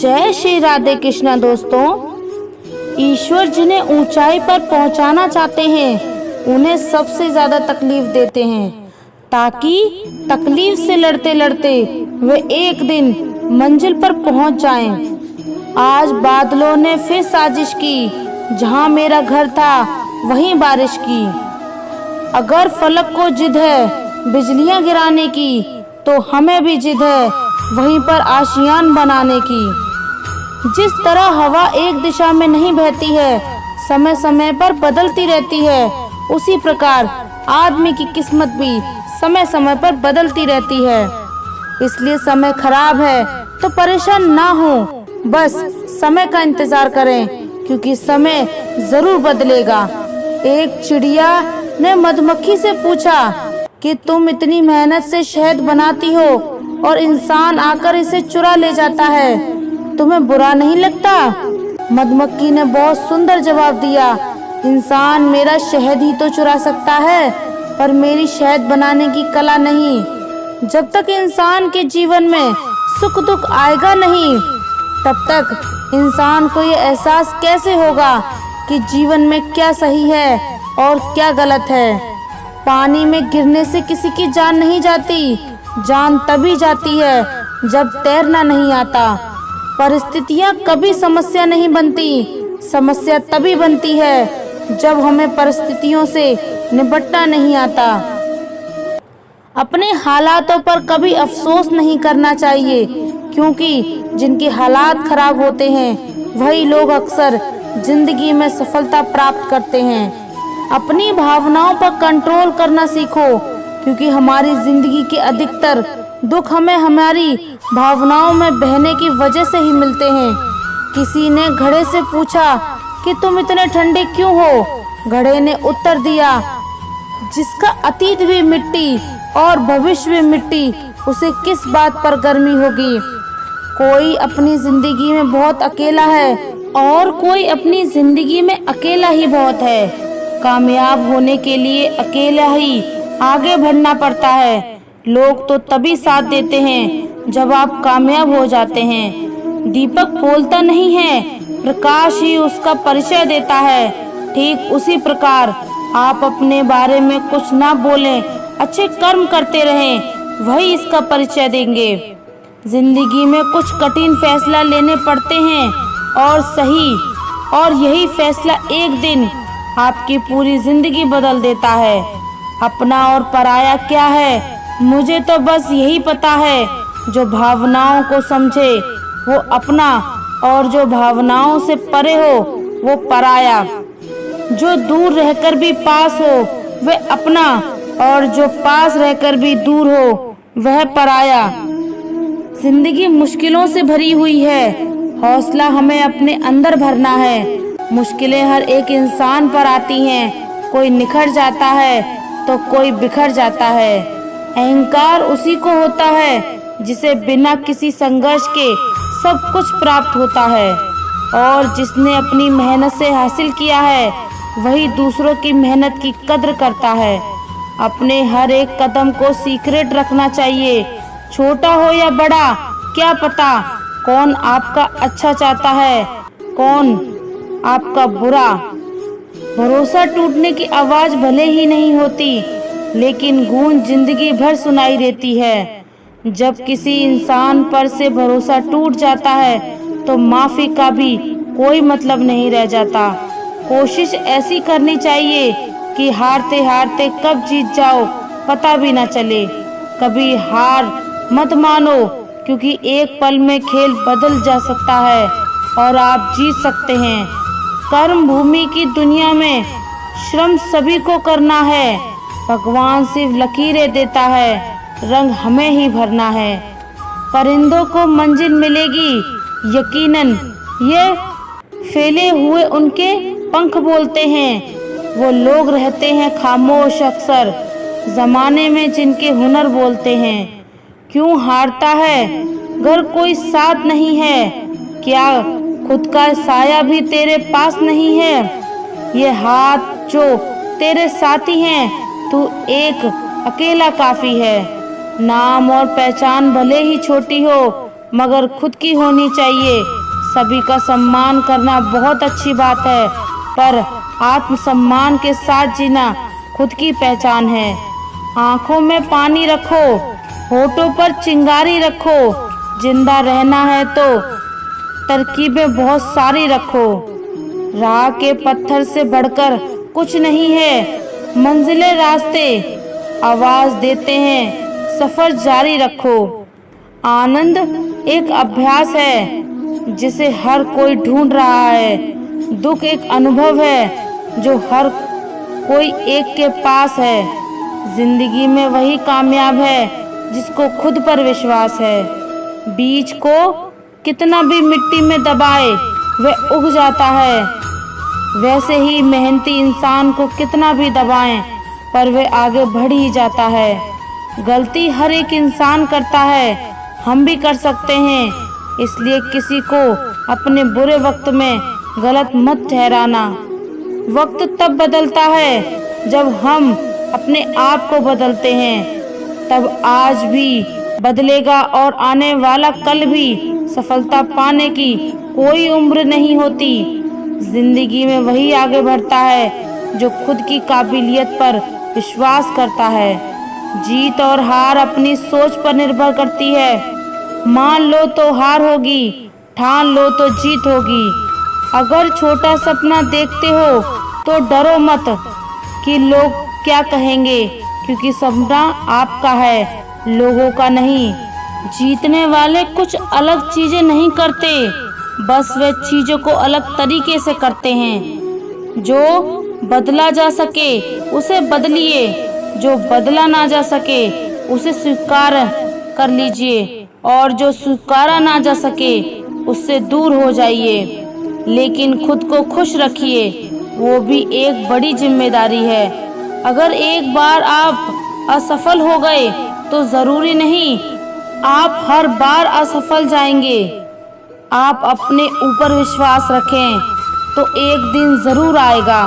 जय श्री राधे कृष्णा। दोस्तों, ईश्वर जिन्हें ऊंचाई पर पहुंचाना चाहते हैं उन्हें सबसे ज्यादा तकलीफ देते हैं, ताकि तकलीफ से लड़ते लड़ते वे एक दिन मंजिल पर पहुंच जाएं। आज बादलों ने फिर साजिश की, जहां मेरा घर था वहीं बारिश की। अगर फलक को जिद है बिजलियां गिराने की, तो हमें भी जिद है वहीं पर आशियान बनाने की। जिस तरह हवा एक दिशा में नहीं बहती है, समय समय पर बदलती रहती है, उसी प्रकार आदमी की किस्मत भी समय समय पर बदलती रहती है। इसलिए समय खराब है तो परेशान ना हो, बस समय का इंतजार करें, क्योंकि समय जरूर बदलेगा। एक चिड़िया ने मधुमक्खी से पूछा कि तुम इतनी मेहनत से शहद बनाती हो और इंसान आकर इसे चुरा ले जाता है, तुम्हें बुरा नहीं लगता? मधुमक्खी ने बहुत सुंदर जवाब दिया, इंसान मेरा शहद ही तो चुरा सकता है, पर मेरी शहद बनाने की कला नहीं। जब तक इंसान के जीवन में सुख दुख आएगा नहीं, तब तक इंसान को ये एहसास कैसे होगा कि जीवन में क्या सही है और क्या गलत है। पानी में गिरने से किसी की जान नहीं जाती, जान तभी जाती है जब तैरना नहीं आता। परिस्थितियाँ कभी समस्या नहीं बनती, समस्या तभी बनती है जब हमें परिस्थितियों से निपटना नहीं आता। अपने हालातों पर कभी अफसोस नहीं करना चाहिए, क्योंकि जिनके हालात खराब होते हैं वही लोग अक्सर जिंदगी में सफलता प्राप्त करते हैं। अपनी भावनाओं पर कंट्रोल करना सीखो, क्योंकि हमारी जिंदगी के अधिकतर दुख हमें हमारी भावनाओं में बहने की वजह से ही मिलते हैं। किसी ने घड़े से पूछा कि तुम इतने ठंडे क्यों हो? घड़े ने उत्तर दिया, जिसका अतीत भी मिट्टी और भविष्य भी मिट्टी, उसे किस बात पर गर्मी होगी। कोई अपनी जिंदगी में बहुत अकेला है और कोई अपनी जिंदगी में अकेला ही बहुत है। कामयाब होने के लिए अकेला ही आगे बढ़ना पड़ता है। लोग तो तभी साथ देते हैं जब आप कामयाब हो जाते हैं। दीपक बोलता नहीं है, प्रकाश ही उसका परिचय देता है। ठीक उसी प्रकार आप अपने बारे में कुछ ना बोलें, अच्छे कर्म करते रहें, वही इसका परिचय देंगे। जिंदगी में कुछ कठिन फैसला लेने पड़ते हैं और सही, और यही फैसला एक दिन आपकी पूरी जिंदगी बदल देता है। अपना और पराया क्या है, मुझे तो बस यही पता है, जो भावनाओं को समझे वो अपना, और जो भावनाओं से परे हो वो पराया। जो दूर रहकर भी पास हो वह अपना, और जो पास रहकर भी दूर हो वह पराया। जिंदगी मुश्किलों से भरी हुई है, हौसला हमें अपने अंदर भरना है। मुश्किलें हर एक इंसान पर आती हैं, कोई निखर जाता है तो कोई बिखर जाता है। अहंकार उसी को होता है जिसे बिना किसी संघर्ष के सब कुछ प्राप्त होता है, और जिसने अपनी मेहनत से हासिल किया है वही दूसरों की मेहनत की कद्र करता है। अपने हर एक कदम को सीक्रेट रखना चाहिए, छोटा हो या बड़ा, क्या पता कौन आपका अच्छा चाहता है, कौन आपका बुरा। भरोसा टूटने की आवाज भले ही नहीं होती, लेकिन गूंज जिंदगी भर सुनाई देती है। जब किसी इंसान पर से भरोसा टूट जाता है तो माफी का भी कोई मतलब नहीं रह जाता। कोशिश ऐसी करनी चाहिए कि हारते हारते कब जीत जाओ पता भी ना चले। कभी हार मत मानो, क्योंकि एक पल में खेल बदल जा सकता है और आप जीत सकते हैं। कर्म भूमि की दुनिया में श्रम सभी को करना है, भगवान सिर्फ लकीरें देता है, रंग हमें ही भरना है। परिंदों को मंजिल मिलेगी यकीनन, ये फैले हुए उनके पंख बोलते हैं। वो लोग रहते हैं खामोश अक्सर, जमाने में जिनके हुनर बोलते हैं। क्यों हारता है घर कोई साथ नहीं है, क्या खुद का साया भी तेरे पास नहीं है। ये हाथ जो तेरे साथी हैं, तू एक अकेला काफी है। नाम और पहचान भले ही छोटी हो, मगर खुद की होनी चाहिए। सभी का सम्मान करना बहुत अच्छी बात है, पर आत्मसम्मान के साथ जीना खुद की पहचान है। आंखों में पानी रखो, होठों पर चिंगारी रखो। जिंदा रहना है तो तरकीबें बहुत सारी रखो। राह के पत्थर से बढ़कर कुछ नहीं है, मंजिलें रास्ते आवाज देते हैं, सफर जारी रखो। आनंद एक अभ्यास है जिसे हर कोई ढूंढ रहा है। दुख एक अनुभव है जो हर कोई एक के पास है। जिंदगी में वही कामयाब है जिसको खुद पर विश्वास है। बीज को कितना भी मिट्टी में दबाए वह उग जाता है। वैसे ही मेहनती इंसान को कितना भी दबाएं पर वह आगे बढ़ ही जाता है। गलती हर एक इंसान करता है, हम भी कर सकते हैं। इसलिए किसी को अपने बुरे वक्त में गलत मत ठहराना। वक्त तब बदलता है जब हम अपने आप को बदलते हैं, तब आज भी बदलेगा और आने वाला कल भी। सफलता पाने की कोई उम्र नहीं होती। जिंदगी में वही आगे बढ़ता है जो खुद की काबिलियत पर विश्वास करता है। जीत और हार अपनी सोच पर निर्भर करती है। मान लो तो हार होगी, ठान लो तो जीत होगी। अगर छोटा सपना देखते हो तो डरो मत कि लोग क्या कहेंगे, क्योंकि सपना आपका है, लोगों का नहीं। जीतने वाले कुछ अलग चीजें नहीं करते, बस वे चीजों को अलग तरीके से करते हैं। जो बदला जा सके उसे बदलिए, जो बदला ना जा सके उसे स्वीकार कर लीजिए, और जो स्वीकारा ना जा सके उससे दूर हो जाइए। लेकिन खुद को खुश रखिए, वो भी एक बड़ी जिम्मेदारी है। अगर एक बार आप असफल हो गए तो जरूरी नहीं आप हर बार असफल जाएंगे। आप अपने ऊपर विश्वास रखें तो एक दिन जरूर आएगा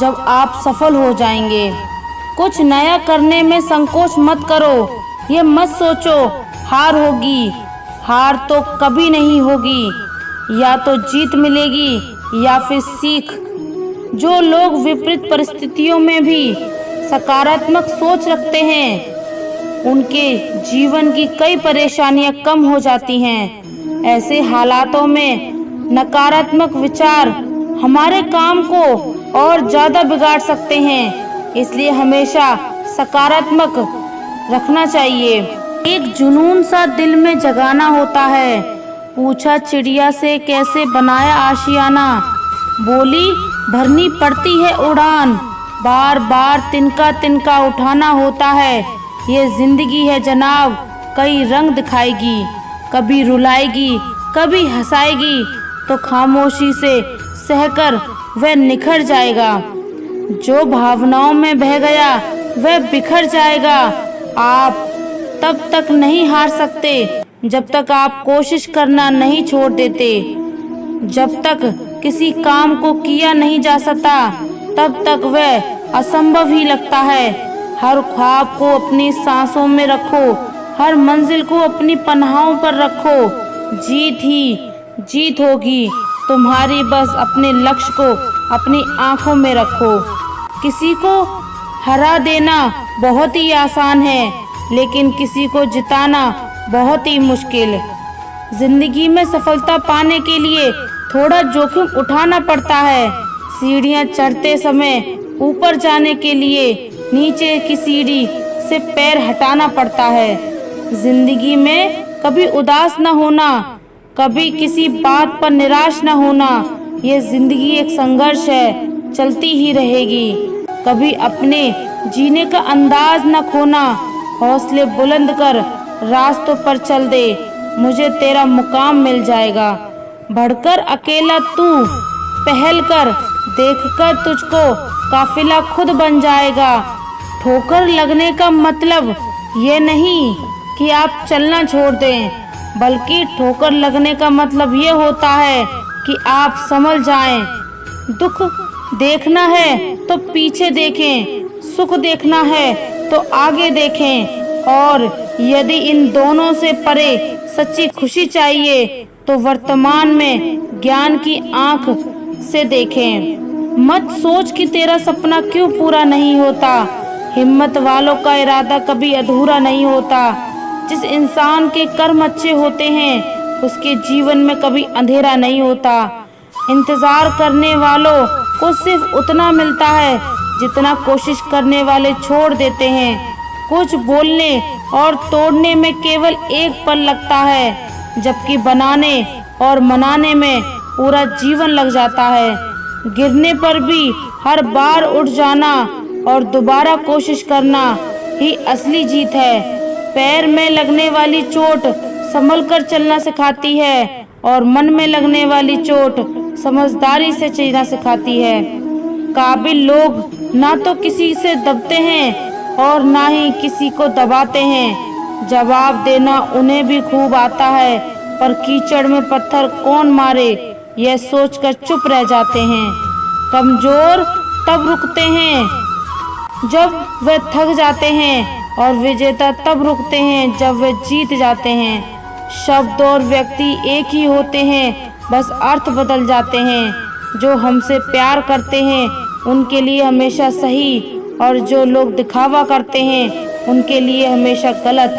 जब आप सफल हो जाएंगे। कुछ नया करने में संकोच मत करो। ये मत सोचो हार होगी, हार तो कभी नहीं होगी, या तो जीत मिलेगी या फिर सीख। जो लोग विपरीत परिस्थितियों में भी सकारात्मक सोच रखते हैं उनके जीवन की कई परेशानियां कम हो जाती हैं। ऐसे हालातों में नकारात्मक विचार हमारे काम को और ज़्यादा बिगाड़ सकते हैं, इसलिए हमेशा सकारात्मक रखना चाहिए। एक जुनून सा दिल में जगाना होता है। पूछा चिड़िया से कैसे बनाया आशियाना, बोली भरनी पड़ती है उड़ान, बार बार तिनका तिनका उठाना होता है। ये जिंदगी है जनाब, कई रंग दिखाएगी, कभी रुलाएगी कभी हंसाएगी, तो खामोशी से सहकर वह निखर जाएगा। जो भावनाओं में बह गया वह बिखर जाएगा। आप तब तक नहीं हार सकते जब तक आप कोशिश करना नहीं छोड़ देते। जब तक किसी काम को किया नहीं जा सकता तब तक वह असंभव ही लगता है। हर ख्वाब को अपनी सांसों में रखो, हर मंजिल को अपनी पनाहों पर रखो। जीत ही जीत होगी तुम्हारी, बस अपने लक्ष्य को अपनी आंखों में रखो। किसी को हरा देना बहुत ही आसान है, लेकिन किसी को जिताना बहुत ही मुश्किल। जिंदगी में सफलता पाने के लिए थोड़ा जोखिम उठाना पड़ता है। सीढ़ियां चढ़ते समय ऊपर जाने के लिए नीचे की सीढ़ी से पैर हटाना पड़ता है। जिंदगी में कभी उदास न होना, कभी किसी बात पर निराश न होना। ये जिंदगी एक संघर्ष है, चलती ही रहेगी। कभी अपने जीने का अंदाज न खोना। हौसले बुलंद कर रास्तों पर चल दे, मुझे तेरा मुकाम मिल जाएगा। बढ़कर अकेला तू पहल कर, देखकर तुझको काफिला खुद बन जाएगा। ठोकर लगने का मतलब ये नहीं कि आप चलना छोड़ दें, बल्कि ठोकर लगने का मतलब ये होता है कि आप संभल जाएं। दुख देखना है तो पीछे देखें, सुख देखना है तो आगे देखें, और यदि इन दोनों से परे सच्ची खुशी चाहिए तो वर्तमान में ज्ञान की आंख से देखें। मत सोच कि तेरा सपना क्यों पूरा नहीं होता। हिम्मत वालों का इरादा कभी अधूरा नहीं होता। जिस इंसान के कर्म अच्छे होते हैं उसके जीवन में कभी अंधेरा नहीं होता। इंतजार करने वालों को सिर्फ उतना मिलता है जितना कोशिश करने वाले छोड़ देते हैं। कुछ बोलने और तोड़ने में केवल एक पल लगता है, जबकि बनाने और मनाने में पूरा जीवन लग जाता है। गिरने पर भी हर बार उठ जाना और दोबारा कोशिश करना ही असली जीत है। पैर में लगने वाली चोट संभल कर चलना सिखाती है और मन में लगने वाली चोट समझदारी से जीना सिखाती है। काबिल लोग ना तो किसी से दबते हैं और ना ही किसी को दबाते हैं। जवाब देना उन्हें भी खूब आता है, पर कीचड़ में पत्थर कौन मारे यह सोचकर चुप रह जाते हैं। कमजोर तब रुकते हैं जब वे थक जाते हैं और विजेता तब रुकते हैं जब वे जीत जाते हैं। शब्द और व्यक्ति एक ही होते हैं, बस अर्थ बदल जाते हैं। जो हमसे प्यार करते हैं उनके लिए हमेशा सही, और जो लोग दिखावा करते हैं उनके लिए हमेशा गलत।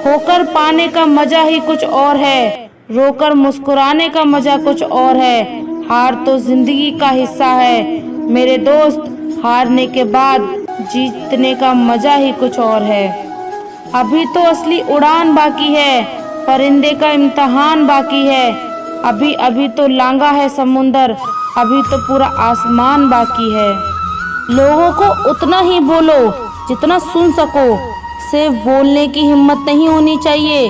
खोकर पाने का मजा ही कुछ और है, रोकर मुस्कुराने का मजा कुछ और है। हार तो जिंदगी का हिस्सा है मेरे दोस्त, हारने के बाद जीतने का मजा ही कुछ और है। अभी तो असली उड़ान बाकी है, परिंदे का इम्तिहान बाकी है। अभी अभी तो लांगा है समुंदर, अभी तो पूरा आसमान बाकी है। लोगों को उतना ही बोलो जितना सुन सको। सिर्फ बोलने की हिम्मत नहीं होनी चाहिए,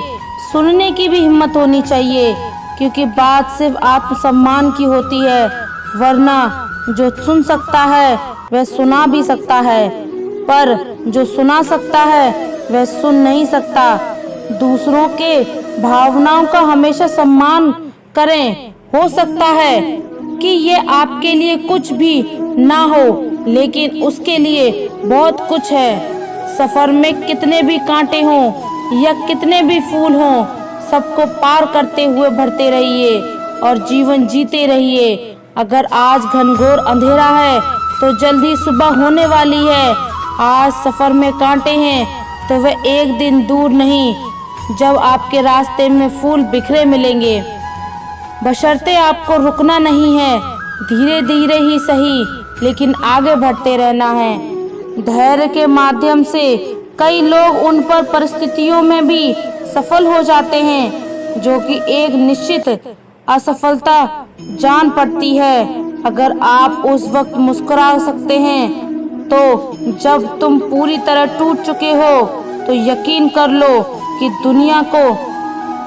सुनने की भी हिम्मत होनी चाहिए, क्योंकि बात सिर्फ आत्मसम्मान की होती है। वरना जो सुन सकता है वह सुना भी सकता है, पर जो सुना सकता है वह सुन नहीं सकता। दूसरों के भावनाओं का हमेशा सम्मान करें। हो सकता है कि ये आपके लिए कुछ भी ना हो, लेकिन उसके लिए बहुत कुछ है। सफर में कितने भी कांटे हों या कितने भी फूल हों, सबको पार करते हुए बढ़ते रहिए और जीवन जीते रहिए। अगर आज घनघोर अंधेरा है तो जल्दी सुबह होने वाली है। आज सफर में कांटे हैं तो वह एक दिन दूर नहीं जब आपके रास्ते में फूल बिखरे मिलेंगे। बशर्ते आपको रुकना नहीं है, धीरे धीरे ही सही, लेकिन आगे बढ़ते रहना है। धैर्य के माध्यम से कई लोग उन पर परिस्थितियों में भी सफल हो जाते हैं जो कि एक निश्चित असफलता जान पड़ती है। अगर आप उस वक्त मुस्कुरा सकते हैं तो जब तुम पूरी तरह टूट चुके हो, तो यकीन कर लो कि दुनिया को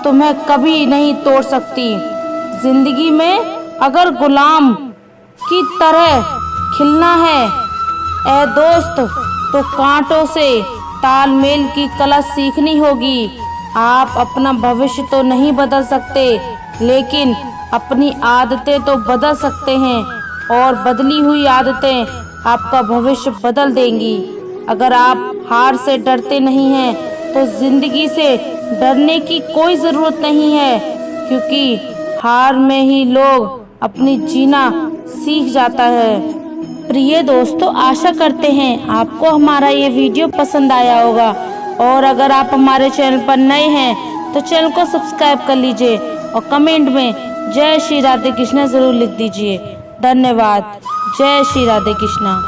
तुम्हें कभी नहीं तोड़ सकती। जिंदगी में अगर गुलाम की तरह खिलना है ए दोस्त, तो कांटों से तालमेल की कला सीखनी होगी। आप अपना भविष्य तो नहीं बदल सकते, लेकिन अपनी आदतें तो बदल सकते हैं, और बदली हुई आदतें आपका भविष्य बदल देंगी। अगर आप हार से डरते नहीं हैं तो जिंदगी से डरने की कोई ज़रूरत नहीं है, क्योंकि हार में ही लोग अपनी जीना सीख जाता है। प्रिय दोस्तों, आशा करते हैं आपको हमारा ये वीडियो पसंद आया होगा, और अगर आप हमारे चैनल पर नए हैं तो चैनल को सब्सक्राइब कर लीजिए और कमेंट में जय श्री राधे कृष्णा ज़रूर लिख दीजिए। धन्यवाद। जय श्री राधे कृष्णा।